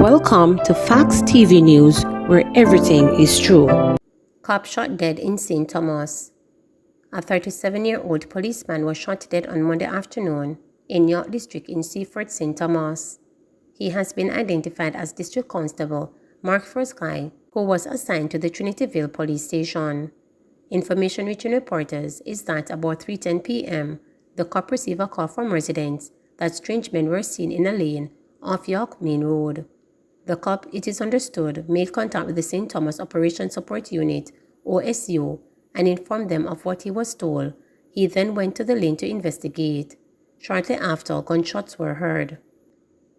Welcome to Facts TV News, where everything is true. Cop shot dead in St. Thomas. A 37-year-old policeman was shot dead on Monday afternoon in York District in Seaford, St. Thomas. He has been identified as District Constable Mark Forsky, who was assigned to the Trinityville Police Station. Information reaching reporters is that about 3:10 p.m., the cop received a call from residents that strange men were seen in a lane off York Main Road. The cop, it is understood, made contact with the St. Thomas Operation Support Unit, OSU, and informed them of what he was told. He then went to the lane to investigate. Shortly after, gunshots were heard.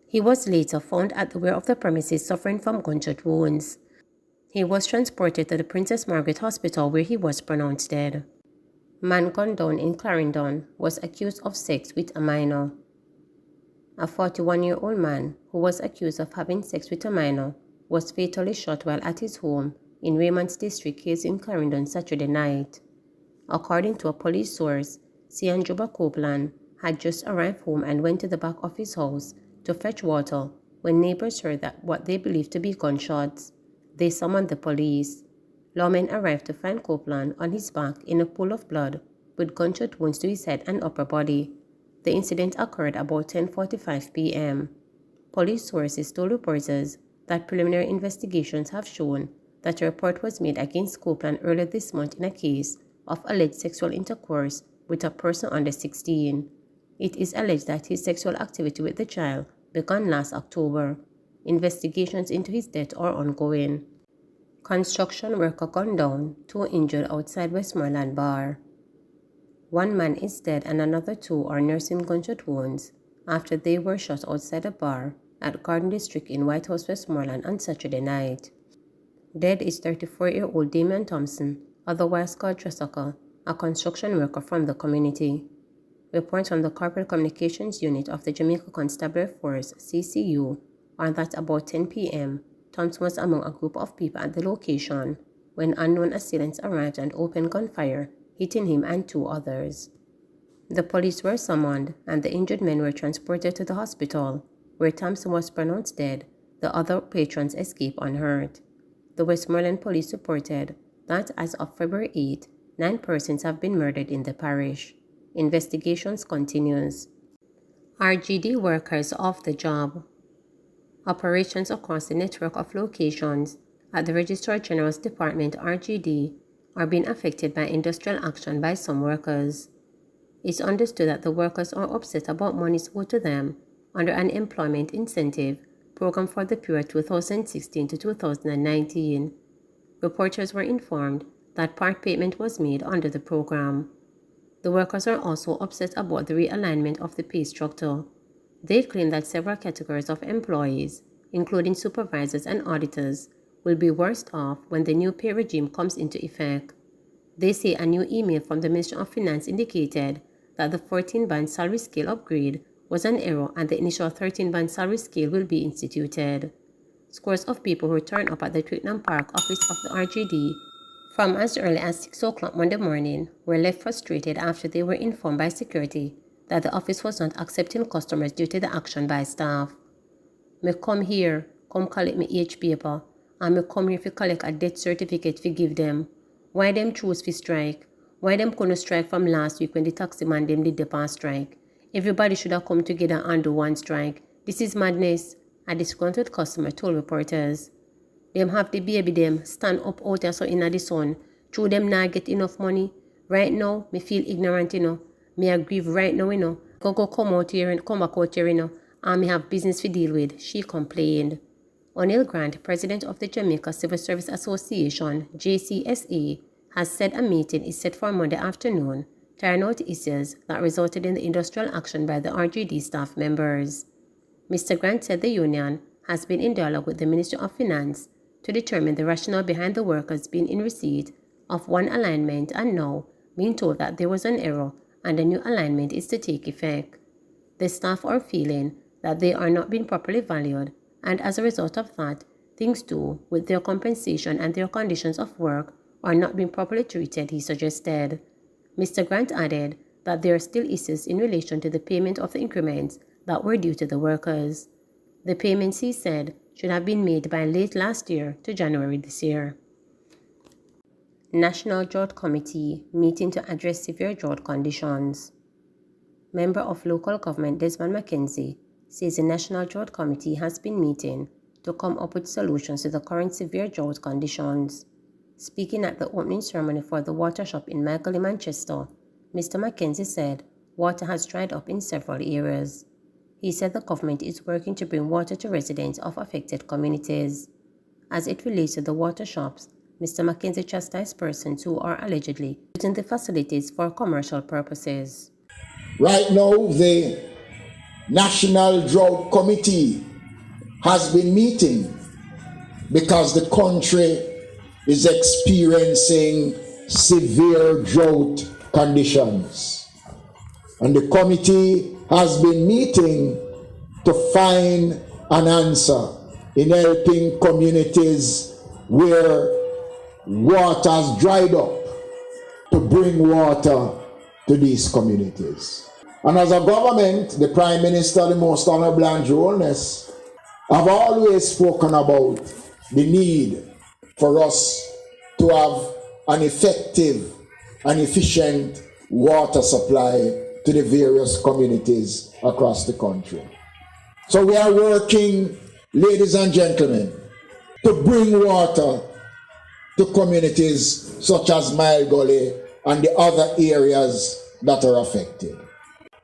He was later found at the rear of the premises suffering from gunshot wounds. He was transported to the Princess Margaret Hospital where he was pronounced dead. Man gunned down in Clarendon was accused of sex with a minor. A 41-year-old man who was accused of having sex with a minor was fatally shot while at his home in Raymond's district case in Clarendon Saturday night. According to a police source, Sian Juba Copeland had just arrived home and went to the back of his house to fetch water when neighbors heard that what they believed to be gunshots. They summoned the police. Lawmen arrived to find Copeland on his back in a pool of blood with gunshot wounds to his head and upper body. The incident occurred about 10:45 p.m. Police sources told reporters that preliminary investigations have shown that a report was made against Copeland earlier this month in a case of alleged sexual intercourse with a person under 16. It is alleged that his sexual activity with the child began last October. Investigations into his death are ongoing. Construction worker gunned down, 2 injured outside Westmoreland bar. 1 man is dead and another 2 are nursing gunshot wounds after they were shot outside a bar at Garden District in Whitehouse, Westmoreland on Saturday night. Dead is 34-year-old Damian Thompson, otherwise called Tressaka, a construction worker from the community. Reports from the Corporate Communications Unit of the Jamaica Constabulary Force, CCU, are that about 10 p.m., Thompson was among a group of people at the location when unknown assailants arrived and opened gunfire, hitting him and 2 others. The police were summoned and the injured men were transported to the hospital, where Thompson was pronounced dead. The other patrons escaped unhurt. The Westmoreland police reported that as of February 8, 9 persons have been murdered in the parish. Investigations continues. RGD workers off the job. Operations across the network of locations at the Registrar General's Department RGD are being affected by industrial action by some workers. It's understood that the workers are upset about monies owed to them under an employment incentive program for the period 2016 to 2019. Reporters were informed that part payment was made under the program. The workers are also upset about the realignment of the pay structure. They claim that several categories of employees, including supervisors and auditors, will be worse off when the new pay regime comes into effect. They say a new email from the Ministry of Finance indicated that the 14-band salary scale upgrade was an error and the initial 13-band salary scale will be instituted. Scores of people who turned up at the Twickenham Park office of the RGD from as early as 6 o'clock Monday morning were left frustrated after they were informed by security that the office was not accepting customers due to the action by staff. "Me come here, come collect me age paper, and me come here to collect a death certificate to give them. Why them choose to strike? Why them couldn't strike from last week when the taxi man them did the past strike? Everybody should have come together and do one strike. This is madness," a disgruntled customer told reporters. "Them have the baby them stand up out there so in the sun. Through them not get enough money. Right now, me feel ignorant, Me a grieve right now, Go come out here and come back out here, And me have business to deal with," she complained. O'Neill Grant, president of the Jamaica Civil Service Association, JCSA, has said a meeting is set for Monday afternoon to iron out issues that resulted in the industrial action by the RGD staff members. Mr. Grant said the union has been in dialogue with the Ministry of Finance to determine the rationale behind the workers being in receipt of one alignment and now being told that there was an error and a new alignment is to take effect. The staff are feeling that they are not being properly valued, and as a result of that, things do with their compensation and their conditions of work are not being properly treated, he suggested. Mr. Grant added that there are still issues in relation to the payment of the increments that were due to the workers. The payments, he said, should have been made by late last year to January this year. National Drought Committee meeting to address severe drought conditions. Member of Local Government Desmond McKenzie says the National Drought Committee has been meeting to come up with solutions to the current severe drought conditions. Speaking at the opening ceremony for the water shop in Michael in Manchester, Mr. McKenzie said water has dried up in several areas. He said the government is working to bring water to residents of affected communities. As it relates to the water shops, Mr. McKenzie chastised persons who are allegedly using the facilities for commercial purposes. Right now, the National Drought Committee has been meeting because the country is experiencing severe drought conditions. And the committee has been meeting to find an answer in helping communities where water has dried up, to bring water to these communities. And as a government, the Prime Minister, the Most Honorable Andrew Holness, have always spoken about the need for us to have an effective and efficient water supply to the various communities across the country. So we are working, ladies and gentlemen, to bring water to communities such as Mile Gully and the other areas that are affected.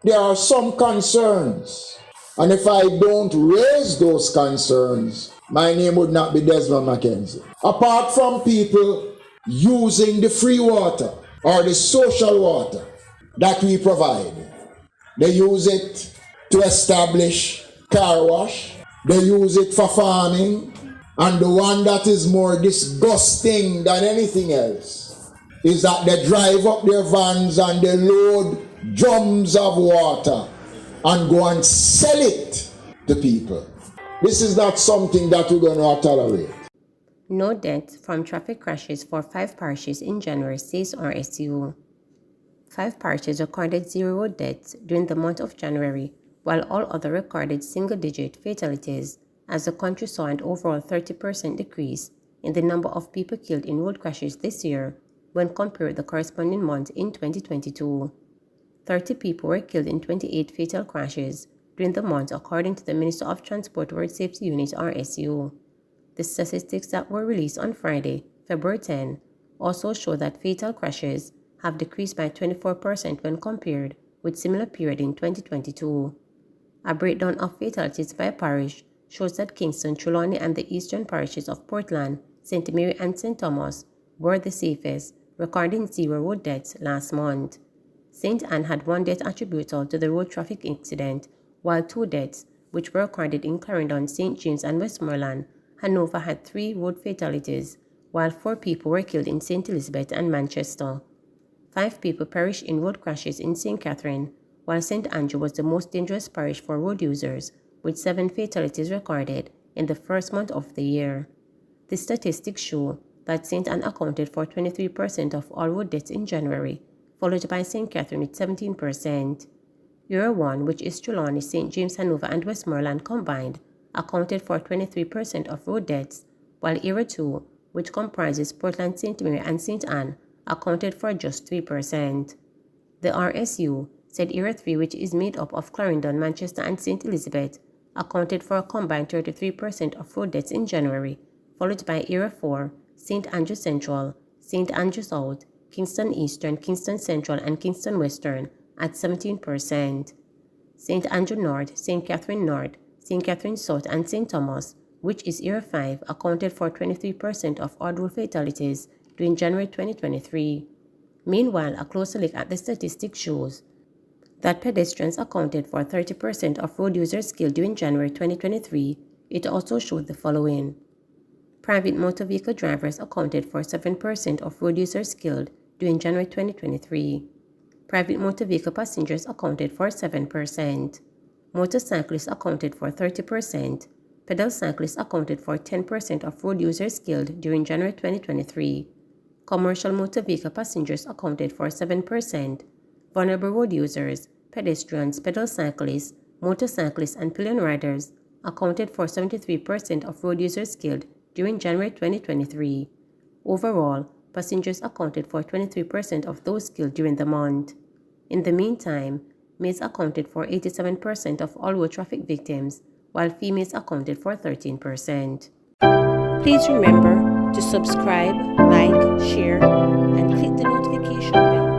There are some concerns, and if I don't raise those concerns, my name would not be Desmond McKenzie. Apart from people using the free water or the social water that we provide, they use it to establish car wash, they use it for farming, and the one that is more disgusting than anything else is that they drive up their vans and they load drums of water and go and sell it to people. This is not something that we're going to tolerate. No deaths from traffic crashes for 5 parishes in January, says RSU. 5 parishes recorded 0 road deaths during the month of January, while all other recorded single-digit fatalities, as the country saw an overall 30% decrease in the number of people killed in road crashes this year when compared with the corresponding month in 2022. 30 people were killed in 28 fatal crashes during the month, according to the Minister of Transport Road Safety Unit RSU. The statistics that were released on Friday, February 10, also show that fatal crashes have decreased by 24% when compared with similar period in 2022. A breakdown of fatalities by parish shows that Kingston, Trelawney, and the eastern parishes of Portland, St. Mary, and St. Thomas were the safest, recording 0 road deaths last month. St. Anne had 1 death attributable to the road traffic incident, while 2 deaths, which were recorded in Clarendon, St. James, and Westmoreland. Hanover had 3 road fatalities, while 4 people were killed in St. Elizabeth and Manchester. 5 people perished in road crashes in St. Catherine, while St. Andrew was the most dangerous parish for road users, with 7 fatalities recorded in the first month of the year. The statistics show that St. Anne accounted for 23% of all road deaths in January, followed by St. Catherine with 17%. Area 1, which is Trelawney, St. James, Hanover, and Westmoreland combined, accounted for 23% of road deaths, while Area 2, which comprises Portland, St. Mary, and St. Anne, accounted for just 3%. The RSU said Area 3, which is made up of Clarendon, Manchester, and St. Elizabeth, accounted for a combined 33% of road deaths in January, followed by Area 4, St. Andrew Central, St. Andrew South, Kingston Eastern, Kingston Central, and Kingston Western at 17%. St. Andrew North, St. Catherine North, St. Catherine South, and St. Thomas, which is Area 5, accounted for 23% of all road fatalities during January 2023. Meanwhile, a closer look at the statistics shows that pedestrians accounted for 30% of road users killed during January 2023. It also showed the following. Private motor vehicle drivers accounted for 7% of road users killed during January 2023. Private motor vehicle passengers accounted for 7%. Motorcyclists accounted for 30%. Pedal cyclists accounted for 10% of road users killed during January 2023. Commercial motor vehicle passengers accounted for 7%. Vulnerable road users, pedestrians, pedal cyclists, motorcyclists, and pillion riders accounted for 73% of road users killed during January 2023. Overall, passengers accounted for 23% of those killed during the month. In the meantime, males accounted for 87% of all road traffic victims, while females accounted for 13%. Please remember to subscribe, like, share, and click the notification bell